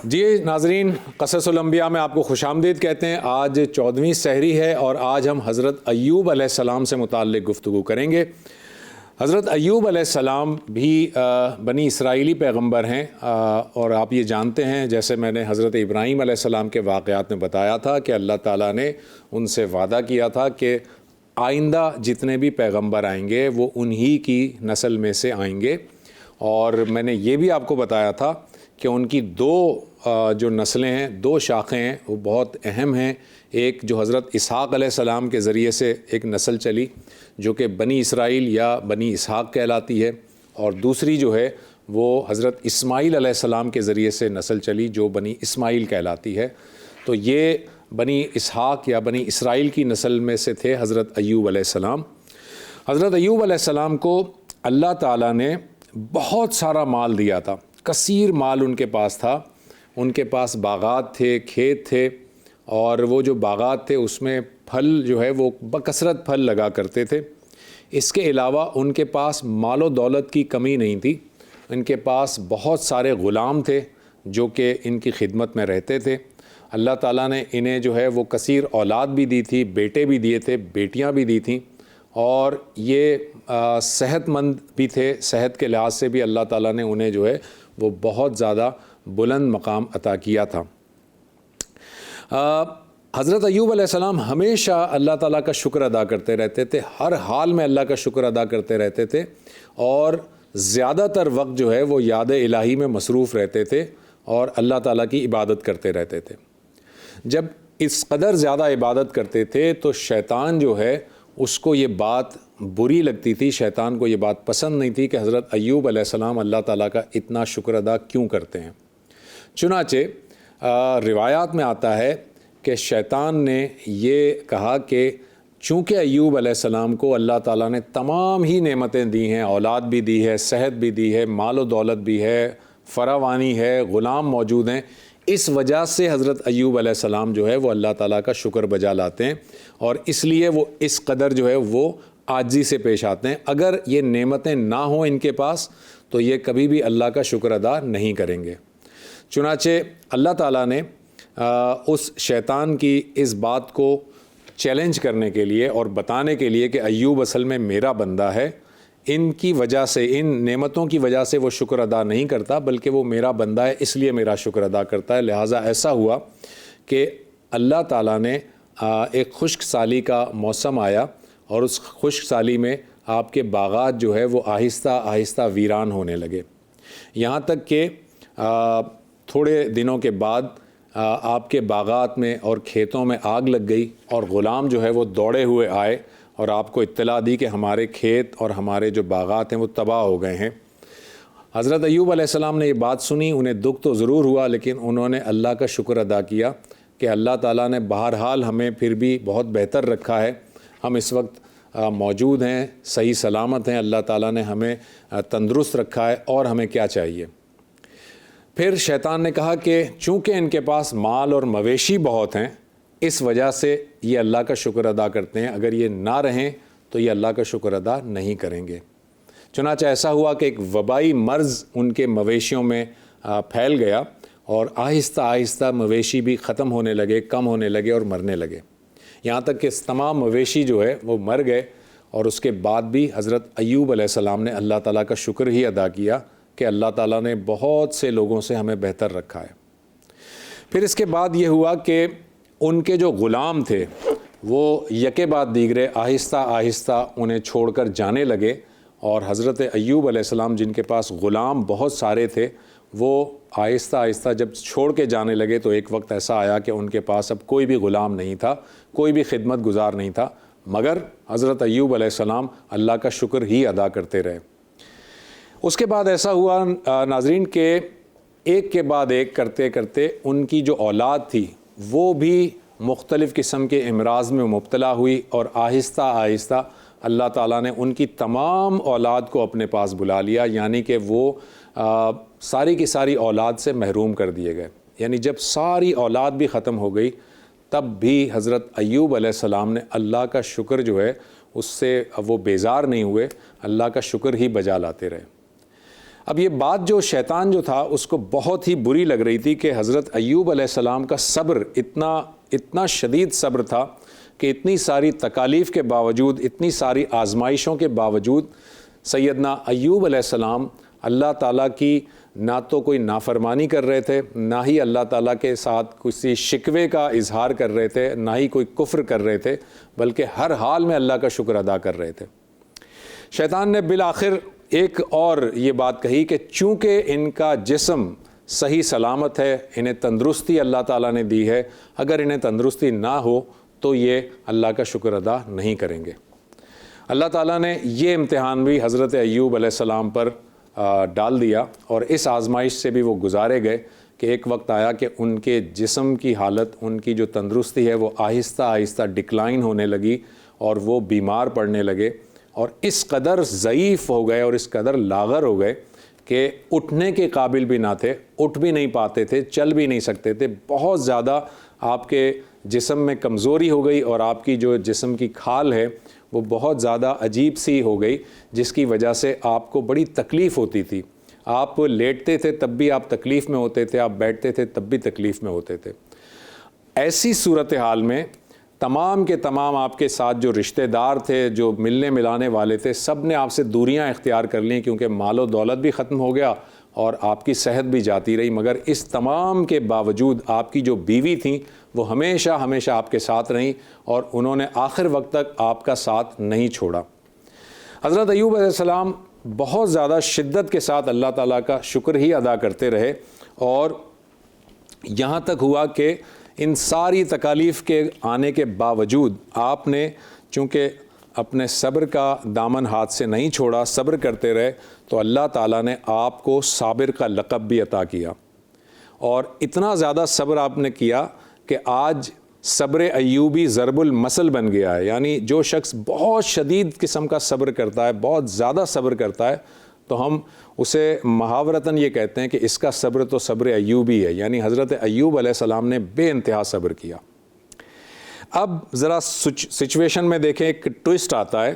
جی ناظرین، قصص الانبیاء میں آپ کو خوش آمدید کہتے ہیں۔ آج 14ویں سحری ہے اور آج ہم حضرت ایوب علیہ السلام سے متعلق گفتگو کریں گے۔ حضرت ایوب علیہ السلام بھی بنی اسرائیلی پیغمبر ہیں، اور آپ یہ جانتے ہیں جیسے میں نے حضرت ابراہیم علیہ السلام کے واقعات میں بتایا تھا کہ اللہ تعالیٰ نے ان سے وعدہ کیا تھا کہ آئندہ جتنے بھی پیغمبر آئیں گے وہ انہی کی نسل میں سے آئیں گے، اور میں نے یہ بھی آپ کو بتایا تھا کہ ان کی دو جو نسلیں ہیں، دو شاخیں ہیں، وہ بہت اہم ہیں۔ ایک جو حضرت اسحاق علیہ السلام کے ذریعے سے ایک نسل چلی جو کہ بنی اسرائیل یا بنی اسحاق کہلاتی ہے، اور دوسری جو ہے وہ حضرت اسماعیل علیہ السلام کے ذریعے سے نسل چلی جو بنی اسماعیل کہلاتی ہے۔ تو یہ بنی اسحاق یا بنی اسرائیل کی نسل میں سے تھے حضرت ایوب علیہ السلام۔ حضرت ایوب علیہ السلام کو اللہ تعالیٰ نے بہت سارا مال دیا تھا، کثیر مال ان کے پاس تھا۔ ان کے پاس باغات تھے، کھیت تھے، اور وہ جو باغات تھے اس میں پھل جو ہے وہ بکثرت پھل لگا کرتے تھے۔ اس کے علاوہ ان کے پاس مال و دولت کی کمی نہیں تھی۔ ان کے پاس بہت سارے غلام تھے جو کہ ان کی خدمت میں رہتے تھے۔ اللہ تعالیٰ نے انہیں جو ہے وہ کثیر اولاد بھی دی تھی، بیٹے بھی دیے تھے، بیٹیاں بھی دی تھیں، اور یہ صحت مند بھی تھے۔ صحت کے لحاظ سے بھی اللہ تعالیٰ نے انہیں جو ہے وہ بہت زیادہ بلند مقام عطا کیا تھا۔ حضرت ایوب علیہ السلام ہمیشہ اللہ تعالیٰ کا شکر ادا کرتے رہتے تھے، ہر حال میں اللہ کا شکر ادا کرتے رہتے تھے، اور زیادہ تر وقت جو ہے وہ یاد الہی میں مصروف رہتے تھے اور اللہ تعالیٰ کی عبادت کرتے رہتے تھے۔ جب اس قدر زیادہ عبادت کرتے تھے تو شیطان جو ہے اس کو یہ بات بری لگتی تھی، شیطان کو یہ بات پسند نہیں تھی کہ حضرت ایوب علیہ السلام اللہ تعالیٰ کا اتنا شکر ادا کیوں کرتے ہیں۔ چنانچہ روایات میں آتا ہے کہ شیطان نے یہ کہا کہ چونکہ ایوب علیہ السلام کو اللہ تعالیٰ نے تمام ہی نعمتیں دی ہیں، اولاد بھی دی ہے، صحت بھی دی ہے، مال و دولت بھی ہے، فراوانی ہے، غلام موجود ہیں، اس وجہ سے حضرت ایوب علیہ السلام جو ہے وہ اللہ تعالیٰ کا شکر بجا لاتے ہیں، اور اس لیے وہ اس قدر جو ہے وہ عاجزی سے پیش آتے ہیں۔ اگر یہ نعمتیں نہ ہوں ان کے پاس تو یہ کبھی بھی اللہ کا شکر ادا نہیں کریں گے۔ چنانچہ اللہ تعالیٰ نے اس شیطان کی اس بات کو چیلنج کرنے کے لیے اور بتانے کے لیے کہ ایوب اصل میں میرا بندہ ہے، ان کی وجہ سے، ان نعمتوں کی وجہ سے وہ شکر ادا نہیں کرتا، بلکہ وہ میرا بندہ ہے اس لیے میرا شکر ادا کرتا ہے۔ لہٰذا ایسا ہوا کہ اللہ تعالیٰ نے ایک خشک سالی کا موسم آیا، اور اس خشک سالی میں آپ کے باغات جو ہے وہ آہستہ آہستہ ویران ہونے لگے، یہاں تک کہ تھوڑے دنوں کے بعد آپ کے باغات میں اور کھیتوں میں آگ لگ گئی، اور غلام جو ہے وہ دوڑے ہوئے آئے اور آپ کو اطلاع دی کہ ہمارے کھیت اور ہمارے جو باغات ہیں وہ تباہ ہو گئے ہیں۔ حضرت ایوب علیہ السلام نے یہ بات سنی، انہیں دکھ تو ضرور ہوا، لیکن انہوں نے اللہ کا شکر ادا کیا کہ اللہ تعالیٰ نے بہرحال ہمیں پھر بھی بہت بہتر رکھا ہے، ہم اس وقت موجود ہیں، صحیح سلامت ہیں، اللہ تعالیٰ نے ہمیں تندرست رکھا ہے، اور ہمیں کیا چاہیے۔ پھر شیطان نے کہا کہ چونکہ ان کے پاس مال اور مویشی بہت ہیں، اس وجہ سے یہ اللہ کا شکر ادا کرتے ہیں، اگر یہ نہ رہیں تو یہ اللہ کا شکر ادا نہیں کریں گے۔ چنانچہ ایسا ہوا کہ ایک وبائی مرض ان کے مویشیوں میں پھیل گیا، اور آہستہ آہستہ مویشی بھی ختم ہونے لگے، کم ہونے لگے اور مرنے لگے، یہاں تک کہ تمام مویشی جو ہے وہ مر گئے۔ اور اس کے بعد بھی حضرت ایوب علیہ السلام نے اللہ تعالیٰ کا شکر ہی ادا کیا کہ اللہ تعالیٰ نے بہت سے لوگوں سے ہمیں بہتر رکھا ہے۔ پھر اس کے بعد یہ ہوا کہ ان کے جو غلام تھے وہ یکے بعد دیگرے آہستہ آہستہ انہیں چھوڑ کر جانے لگے، اور حضرت ایوب علیہ السلام جن کے پاس غلام بہت سارے تھے وہ آہستہ آہستہ جب چھوڑ کے جانے لگے تو ایک وقت ایسا آیا کہ ان کے پاس اب کوئی بھی غلام نہیں تھا، کوئی بھی خدمت گزار نہیں تھا، مگر حضرت ایوب علیہ السلام اللہ کا شکر ہی ادا کرتے رہے۔ اس کے بعد ایسا ہوا ناظرین کہ ایک کے بعد ایک کرتے کرتے ان کی جو اولاد تھی وہ بھی مختلف قسم کے امراض میں مبتلا ہوئی، اور آہستہ آہستہ اللہ تعالیٰ نے ان کی تمام اولاد کو اپنے پاس بلا لیا، یعنی کہ وہ ساری کی ساری اولاد سے محروم کر دیے گئے۔ یعنی جب ساری اولاد بھی ختم ہو گئی تب بھی حضرت ایوب علیہ السلام نے اللہ کا شکر جو ہے اس سے وہ بیزار نہیں ہوئے، اللہ کا شکر ہی بجا لاتے رہے۔ اب یہ بات جو شیطان جو تھا اس کو بہت ہی بری لگ رہی تھی کہ حضرت ایوب علیہ السلام کا صبر اتنا شدید صبر تھا کہ اتنی ساری تکالیف کے باوجود، اتنی ساری آزمائشوں کے باوجود سیدنا ایوب علیہ السلام اللہ تعالیٰ کی نہ تو کوئی نافرمانی کر رہے تھے، نہ ہی اللہ تعالیٰ کے ساتھ کسی شکوے کا اظہار کر رہے تھے، نہ ہی کوئی کفر کر رہے تھے، بلکہ ہر حال میں اللہ کا شکر ادا کر رہے تھے۔ شیطان نے بالآخر ایک اور یہ بات کہی کہ چونکہ ان کا جسم صحیح سلامت ہے، انہیں تندرستی اللہ تعالیٰ نے دی ہے، اگر انہیں تندرستی نہ ہو تو یہ اللہ کا شکر ادا نہیں کریں گے۔ اللہ تعالیٰ نے یہ امتحان بھی حضرت ایوب علیہ السلام پر ڈال دیا، اور اس آزمائش سے بھی وہ گزارے گئے کہ ایک وقت آیا کہ ان کے جسم کی حالت، ان کی جو تندرستی ہے وہ آہستہ آہستہ ڈکلائن ہونے لگی، اور وہ بیمار پڑنے لگے، اور اس قدر ضعیف ہو گئے اور اس قدر لاغر ہو گئے کہ اٹھنے کے قابل بھی نہ تھے، اٹھ بھی نہیں پاتے تھے، چل بھی نہیں سکتے تھے۔ بہت زیادہ آپ کے جسم میں کمزوری ہو گئی، اور آپ کی جو جسم کی کھال ہے وہ بہت زیادہ عجیب سی ہو گئی، جس کی وجہ سے آپ کو بڑی تکلیف ہوتی تھی۔ آپ لیٹتے تھے تب بھی آپ تکلیف میں ہوتے تھے، آپ بیٹھتے تھے تب بھی تکلیف میں ہوتے تھے۔ ایسی صورتحال میں تمام کے تمام آپ کے ساتھ جو رشتہ دار تھے، جو ملنے ملانے والے تھے، سب نے آپ سے دوریاں اختیار کر لیں، کیونکہ مال و دولت بھی ختم ہو گیا اور آپ کی صحت بھی جاتی رہی۔ مگر اس تمام کے باوجود آپ کی جو بیوی تھیں وہ ہمیشہ ہمیشہ آپ کے ساتھ رہیں، اور انہوں نے آخر وقت تک آپ کا ساتھ نہیں چھوڑا۔ حضرت ایوب علیہ السلام بہت زیادہ شدت کے ساتھ اللہ تعالیٰ کا شکر ہی ادا کرتے رہے، اور یہاں تک ہوا کہ ان ساری تکالیف کے آنے کے باوجود آپ نے چونکہ اپنے صبر کا دامن ہاتھ سے نہیں چھوڑا، صبر کرتے رہے، تو اللہ تعالیٰ نے آپ کو صابر کا لقب بھی عطا کیا، اور اتنا زیادہ صبر آپ نے کیا کہ آج صبر ایوبی ضرب المثل بن گیا ہے۔ یعنی جو شخص بہت شدید قسم کا صبر کرتا ہے، بہت زیادہ صبر کرتا ہے، تو ہم اسے محاورتاً یہ کہتے ہیں کہ اس کا صبر تو صبر ایوبی ہے۔ یعنی حضرت ایوب علیہ السلام نے بے انتہا صبر کیا۔ اب ذرا سچویشن میں دیکھیں، ایک ٹوئسٹ آتا ہے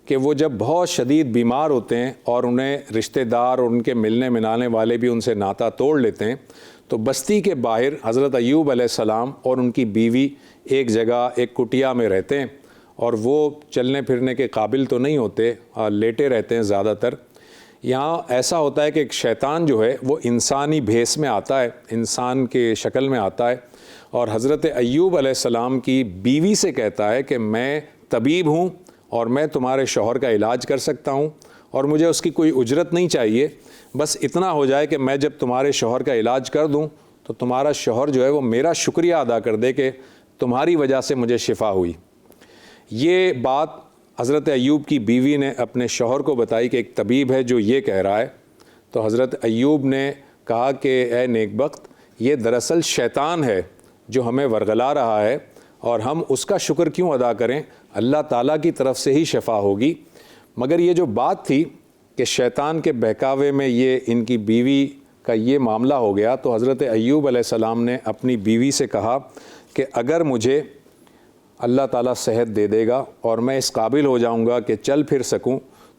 کہ وہ جب بہت شدید بیمار ہوتے ہیں اور انہیں رشتہ دار اور ان کے ملنے ملانے والے بھی ان سے ناتا توڑ لیتے ہیں، تو بستی کے باہر حضرت ایوب علیہ السلام اور ان کی بیوی ایک جگہ ایک کٹیا میں رہتے ہیں، اور وہ چلنے پھرنے کے قابل تو نہیں ہوتے، لیٹے رہتے ہیں زیادہ تر۔ یہاں ایسا ہوتا ہے کہ ایک شیطان جو ہے وہ انسانی بھیس میں آتا ہے، انسان کے شکل میں آتا ہے، اور حضرت ایوب علیہ السلام کی بیوی سے کہتا ہے کہ میں طبیب ہوں اور میں تمہارے شوہر کا علاج کر سکتا ہوں، اور مجھے اس کی کوئی اجرت نہیں چاہیے، بس اتنا ہو جائے کہ میں جب تمہارے شوہر کا علاج کر دوں تو تمہارا شوہر جو ہے وہ میرا شکریہ ادا کر دے کہ تمہاری وجہ سے مجھے شفا ہوئی۔ یہ بات حضرت ایوب کی بیوی نے اپنے شوہر کو بتائی کہ ایک طبیب ہے جو یہ کہہ رہا ہے، تو حضرت ایوب نے کہا کہ اے نیک بخت، یہ دراصل شیطان ہے جو ہمیں ورغلا رہا ہے، اور ہم اس کا شکر کیوں ادا کریں، اللہ تعالیٰ کی طرف سے ہی شفا ہوگی۔ مگر یہ جو بات تھی کہ شیطان کے بہکاوے میں یہ ان کی بیوی کا یہ معاملہ ہو گیا، تو حضرت ایوب علیہ السلام نے اپنی بیوی سے کہا کہ اگر مجھے اللہ تعالیٰ صحت دے دے گا اور میں اس قابل ہو جاؤں گا کہ چل پھر سکوں،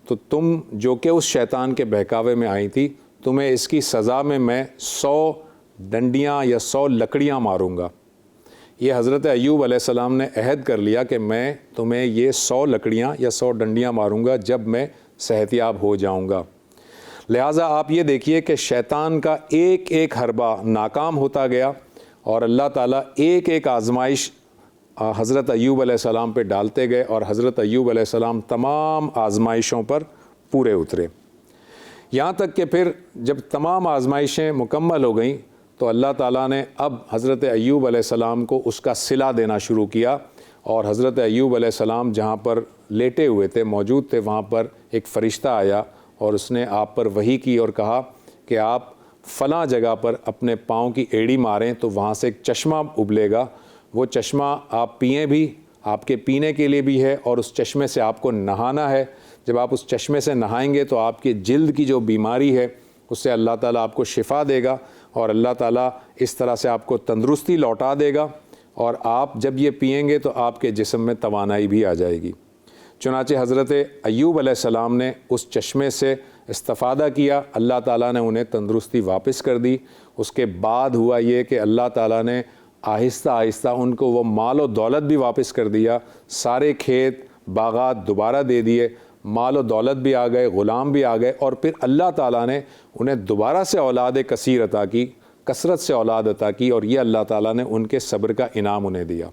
تو تم جو کہ اس شیطان کے بہکاوے میں آئی تھی، تمہیں اس کی سزا میں 100 ڈنڈیاں یا 100 لکڑیاں ماروں گا۔ یہ حضرت ایوب علیہ السلام نے عہد کر لیا کہ میں تمہیں یہ 100 لکڑیاں یا 100 ڈنڈیاں ماروں گا جب میں صحت یاب ہو جاؤں گا۔ لہٰذا آپ یہ دیکھیے کہ شیطان کا ایک ایک حربہ ناکام ہوتا گیا، اور اللہ تعالیٰ ایک ایک آزمائش حضرت ایوب علیہ السلام پہ ڈالتے گئے، اور حضرت ایوب علیہ السلام تمام آزمائشوں پر پورے اترے، یہاں تک کہ پھر جب تمام آزمائشیں مکمل ہو گئیں تو اللہ تعالیٰ نے اب حضرت ایوب علیہ السلام کو اس کا صلہ دینا شروع کیا، اور حضرت ایوب علیہ السلام جہاں پر لیٹے ہوئے تھے، موجود تھے، وہاں پر ایک فرشتہ آیا اور اس نے آپ پر وحی کی اور کہا کہ آپ فلاں جگہ پر اپنے پاؤں کی ایڑی ماریں تو وہاں سے ایک چشمہ ابلے گا، وہ چشمہ آپ پئیں بھی، آپ کے پینے کے لیے بھی ہے، اور اس چشمے سے آپ کو نہانا ہے۔ جب آپ اس چشمے سے نہائیں گے تو آپ کی جلد کی جو بیماری ہے اس سے اللہ تعالیٰ آپ کو شفا دے گا، اور اللہ تعالیٰ اس طرح سے آپ کو تندرستی لوٹا دے گا، اور آپ جب یہ پئیں گے تو آپ کے جسم میں توانائی بھی آ جائے گی۔ چنانچہ حضرت ایوب علیہ السلام نے اس چشمے سے استفادہ کیا، اللہ تعالیٰ نے انہیں تندرستی واپس کر دی۔ اس کے بعد ہوا یہ کہ اللہ تعالیٰ نے آہستہ آہستہ ان کو وہ مال و دولت بھی واپس کر دیا، سارے کھیت باغات دوبارہ دے دیے، مال و دولت بھی آ گئے، غلام بھی آ گئے، اور پھر اللہ تعالیٰ نے انہیں دوبارہ سے اولاد کثیر عطا کی، کثرت سے اولاد عطا کی، اور یہ اللہ تعالیٰ نے ان کے صبر کا انعام انہیں دیا۔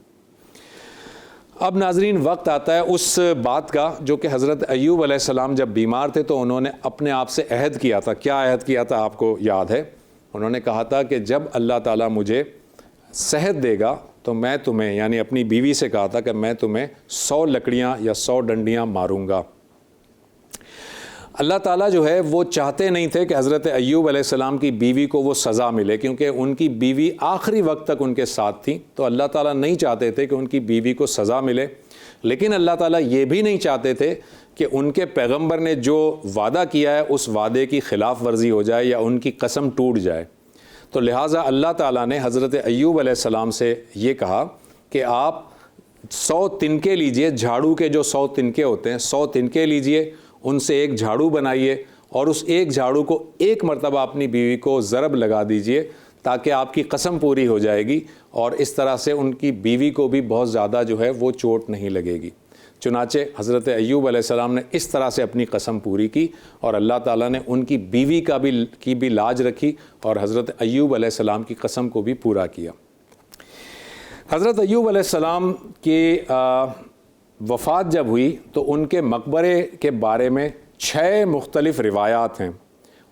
اب ناظرین وقت آتا ہے اس بات کا جو کہ حضرت ایوب علیہ السلام جب بیمار تھے تو انہوں نے اپنے آپ سے عہد کیا تھا۔ کیا عہد کیا تھا آپ کو یاد ہے؟ انہوں نے کہا تھا کہ جب اللہ تعالیٰ مجھے صحت دے گا تو میں تمہیں، یعنی اپنی بیوی سے کہا تھا کہ میں تمہیں 100 لکڑیاں یا 100 ڈنڈیاں ماروں گا۔ اللہ تعالیٰ جو ہے وہ چاہتے نہیں تھے کہ حضرت ایوب علیہ السلام کی بیوی کو وہ سزا ملے، کیونکہ ان کی بیوی آخری وقت تک ان کے ساتھ تھی، تو اللہ تعالیٰ نہیں چاہتے تھے کہ ان کی بیوی کو سزا ملے۔ لیکن اللہ تعالیٰ یہ بھی نہیں چاہتے تھے کہ ان کے پیغمبر نے جو وعدہ کیا ہے اس وعدے کی خلاف ورزی ہو جائے یا ان کی قسم ٹوٹ جائے۔ تو لہٰذا اللہ تعالیٰ نے حضرت ایوب علیہ السلام سے یہ کہا کہ آپ 100 تنکے لیجئے، جھاڑو کے جو 100 تنکے ہوتے ہیں، 100 تنکے لیجئے، ان سے ایک جھاڑو بنائیے، اور اس ایک جھاڑو کو ایک مرتبہ اپنی بیوی کو ضرب لگا دیجئے تاکہ آپ کی قسم پوری ہو جائے گی، اور اس طرح سے ان کی بیوی کو بھی بہت زیادہ جو ہے وہ چوٹ نہیں لگے گی۔ چنانچہ حضرت ایوب علیہ السلام نے اس طرح سے اپنی قسم پوری کی، اور اللہ تعالیٰ نے ان کی بیوی کی بھی لاج رکھی اور حضرت ایوب علیہ السلام کی قسم کو بھی پورا کیا۔ حضرت ایوب علیہ السلام کی وفات جب ہوئی تو ان کے مقبرے کے بارے میں 6 مختلف روایات ہیں۔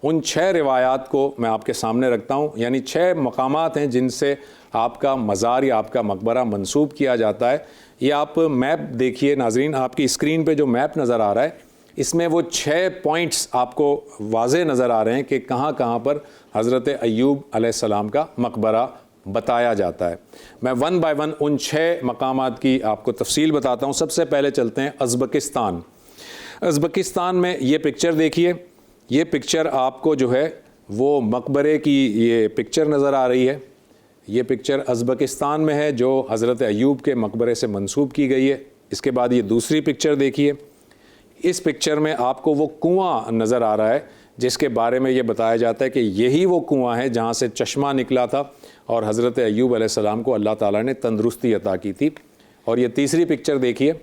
ان 6 روایات کو میں آپ کے سامنے رکھتا ہوں، یعنی 6 مقامات ہیں جن سے آپ کا مزار یا آپ کا مقبرہ منسوب کیا جاتا ہے۔ یہ آپ میپ دیکھیے ناظرین، آپ کی اسکرین پہ جو میپ نظر آ رہا ہے اس میں وہ 6 پوائنٹس آپ کو واضح نظر آ رہے ہیں کہ کہاں کہاں پر حضرت ایوب علیہ السلام کا مقبرہ بتایا جاتا ہے۔ میں 1 بائی 1 ان 6 مقامات کی آپ کو تفصیل بتاتا ہوں۔ سب سے پہلے چلتے ہیں ازبکستان۔ ازبکستان میں یہ پکچر دیکھیے، یہ پکچر آپ کو جو ہے وہ مقبرے کی یہ پکچر نظر آ رہی ہے۔ یہ پکچر ازبکستان میں ہے جو حضرت ایوب کے مقبرے سے منسوب کی گئی ہے۔ اس کے بعد یہ دوسری پکچر دیکھیے، اس پکچر میں آپ کو وہ کنواں نظر آ رہا ہے جس کے بارے میں یہ بتایا جاتا ہے کہ یہی وہ کنواں ہے جہاں سے چشمہ نکلا تھا اور حضرت ایوب علیہ السلام کو اللہ تعالیٰ نے تندرستی عطا کی تھی۔ اور یہ تیسری پکچر دیکھیے،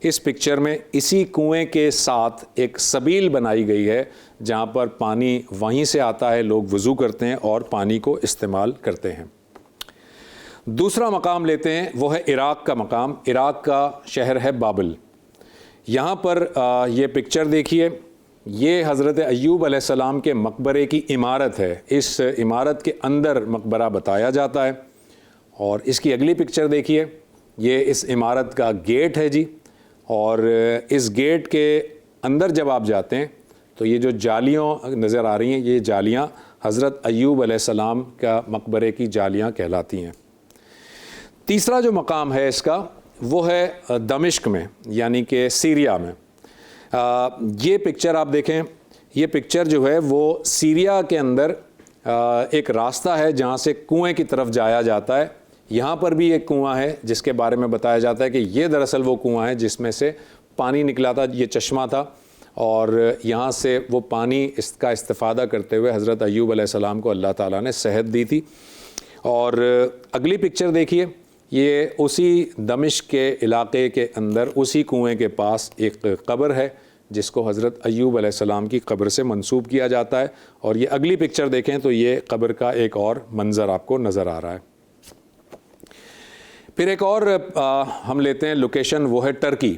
اس پکچر میں اسی کنویں کے ساتھ ایک سبیل بنائی گئی ہے جہاں پر پانی وہیں سے آتا ہے، لوگ وضو کرتے ہیں اور پانی کو استعمال کرتے ہیں۔ دوسرا مقام لیتے ہیں، وہ ہے عراق کا مقام۔ عراق کا شہر ہے بابل۔ یہاں پر یہ پکچر دیکھیے، یہ حضرت ایوب علیہ السلام کے مقبرے کی عمارت ہے۔ اس عمارت کے اندر مقبرہ بتایا جاتا ہے۔ اور اس کی اگلی پکچر دیکھیے، یہ اس عمارت کا گیٹ ہے جی، اور اس گیٹ کے اندر جب آپ جاتے ہیں تو یہ جو جالیاں نظر آ رہی ہیں، یہ جالیاں حضرت ایوب علیہ السلام کا مقبرے کی جالیاں کہلاتی ہیں۔ تیسرا جو مقام ہے اس کا وہ ہے دمشق میں، یعنی کہ سیریا میں۔ یہ پکچر آپ دیکھیں، یہ پکچر جو ہے وہ سیریا کے اندر ایک راستہ ہے جہاں سے کنویں کی طرف جایا جاتا ہے۔ یہاں پر بھی ایک کنواں ہے جس کے بارے میں بتایا جاتا ہے کہ یہ دراصل وہ کنواں ہے جس میں سے پانی نکلا تھا، یہ چشمہ تھا، اور یہاں سے وہ پانی اس کا استفادہ کرتے ہوئے حضرت ایوب علیہ السلام کو اللہ تعالیٰ نے صحت دی تھی۔ اور اگلی پکچر دیکھیے، یہ اسی دمشق کے علاقے کے اندر اسی کنویں کے پاس ایک قبر ہے جس کو حضرت ایوب علیہ السلام کی قبر سے منسوب کیا جاتا ہے۔ اور یہ اگلی پکچر دیکھیں تو یہ قبر کا ایک اور منظر آپ کو نظر آ رہا ہے۔ پھر ایک اور ہم لیتے ہیں لوکیشن، وہ ہے ٹرکی۔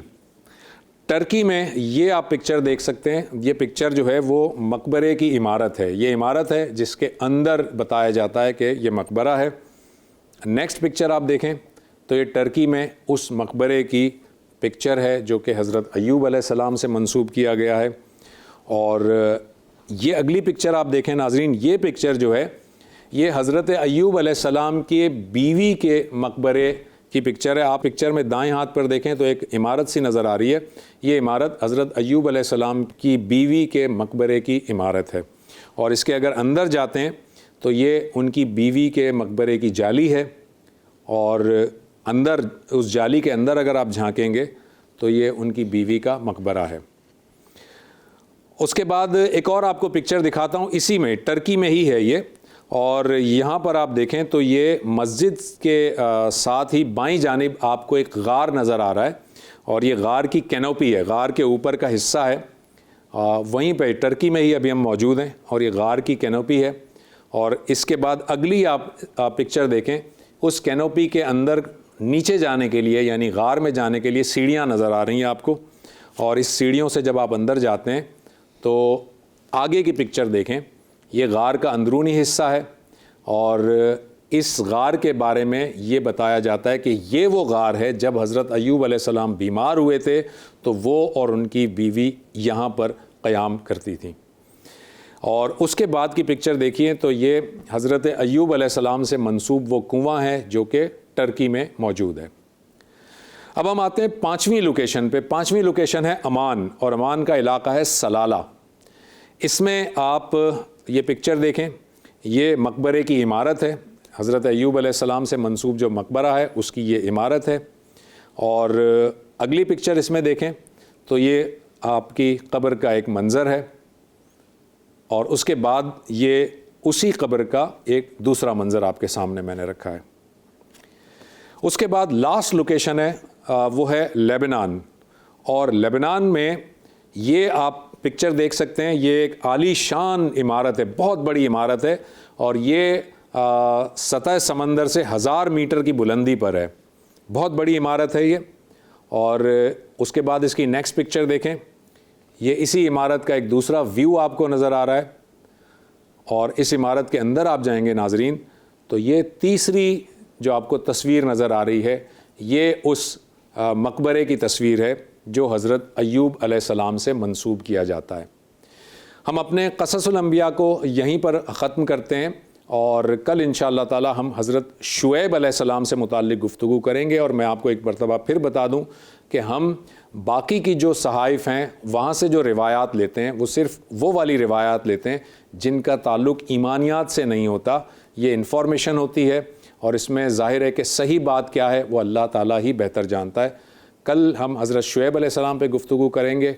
ٹرکی میں یہ آپ پکچر دیکھ سکتے ہیں، یہ پکچر جو ہے وہ مقبرے کی عمارت ہے۔ یہ عمارت ہے جس کے اندر بتایا جاتا ہے کہ یہ مقبرہ ہے۔ نیکسٹ پکچر آپ دیکھیں تو یہ ٹرکی میں اس مقبرے کی پکچر ہے جو کہ حضرت ایوب علیہ السلام سے منسوب کیا گیا ہے۔ اور یہ اگلی پکچر آپ دیکھیں ناظرین، یہ پکچر جو ہے یہ حضرت ایوب علیہ السلام کے بیوی کے مقبرے کی پکچر ہے۔ آپ پکچر میں دائیں ہاتھ پر دیکھیں تو ایک عمارت سی نظر آ رہی ہے، یہ عمارت حضرت ایوب علیہ السلام کی بیوی کے مقبرے کی عمارت ہے۔ اور اس کے اگر اندر جاتے ہیں تو یہ ان کی بیوی کے مقبرے کی جالی ہے، اور اندر اس جالی کے اندر اگر آپ جھانکیں گے تو یہ ان کی بیوی کا مقبرہ ہے۔ اس کے بعد ایک اور آپ کو پکچر دکھاتا ہوں، اسی میں ٹرکی میں ہی ہے یہ، اور یہاں پر آپ دیکھیں تو یہ مسجد کے ساتھ ہی بائیں جانب آپ کو ایک غار نظر آ رہا ہے، اور یہ غار کی کینوپی ہے، غار کے اوپر کا حصہ ہے، وہیں پہ ٹرکی میں ہی ابھی ہم موجود ہیں، اور یہ غار کی کینوپی ہے۔ اور اس کے بعد اگلی آپ پکچر دیکھیں، اس کینوپی کے اندر نیچے جانے کے لیے، یعنی غار میں جانے کے لیے سیڑھیاں نظر آ رہی ہیں آپ کو، اور اس سیڑھیوں سے جب آپ اندر جاتے ہیں تو آگے کی پکچر دیکھیں، یہ غار کا اندرونی حصہ ہے، اور اس غار کے بارے میں یہ بتایا جاتا ہے کہ یہ وہ غار ہے جب حضرت ایوب علیہ السلام بیمار ہوئے تھے تو وہ اور ان کی بیوی یہاں پر قیام کرتی تھیں۔ اور اس کے بعد کی پکچر دیکھیے تو یہ حضرت ایوب علیہ السلام سے منسوب وہ کنواں ہے جو کہ ٹرکی میں موجود ہے۔ اب ہم آتے ہیں 5ویں لوکیشن پہ۔ 5ویں لوکیشن ہے عمان، اور عمان کا علاقہ ہے سلالہ۔ اس میں آپ یہ پکچر دیکھیں، یہ مقبرے کی عمارت ہے، حضرت ایوب علیہ السلام سے منسوب جو مقبرہ ہے اس کی یہ عمارت ہے۔ اور اگلی پکچر اس میں دیکھیں تو یہ آپ کی قبر کا ایک منظر ہے، اور اس کے بعد یہ اسی قبر کا ایک دوسرا منظر آپ کے سامنے میں نے رکھا ہے۔ اس کے بعد لاسٹ لوکیشن ہے وہ ہے لیبنان، اور لیبنان میں یہ آپ پکچر دیکھ سکتے ہیں، یہ ایک عالی شان عمارت ہے، بہت بڑی عمارت ہے، اور یہ سطح سمندر سے 1000 میٹر کی بلندی پر ہے، بہت بڑی عمارت ہے یہ۔ اور اس کے بعد اس کی نیکسٹ پکچر دیکھیں، یہ اسی عمارت کا ایک دوسرا ویو آپ کو نظر آ رہا ہے، اور اس عمارت کے اندر آپ جائیں گے ناظرین تو یہ تیسری جو آپ کو تصویر نظر آ رہی ہے یہ اس مقبرے کی تصویر ہے جو حضرت ایوب علیہ السلام سے منسوب کیا جاتا ہے۔ ہم اپنے قصص الانبیاء کو یہیں پر ختم کرتے ہیں، اور کل انشاءاللہ تعالی ہم حضرت شعیب علیہ السلام سے متعلق گفتگو کریں گے۔ اور میں آپ کو ایک مرتبہ پھر بتا دوں کہ ہم باقی کی جو صحائف ہیں وہاں سے جو روایات لیتے ہیں وہ صرف وہ والی روایات لیتے ہیں جن کا تعلق ایمانیات سے نہیں ہوتا، یہ انفارمیشن ہوتی ہے، اور اس میں ظاہر ہے کہ صحیح بات کیا ہے وہ اللہ تعالیٰ ہی بہتر جانتا ہے۔ کل ہم حضرت شعیب علیہ السلام پہ گفتگو کریں گے۔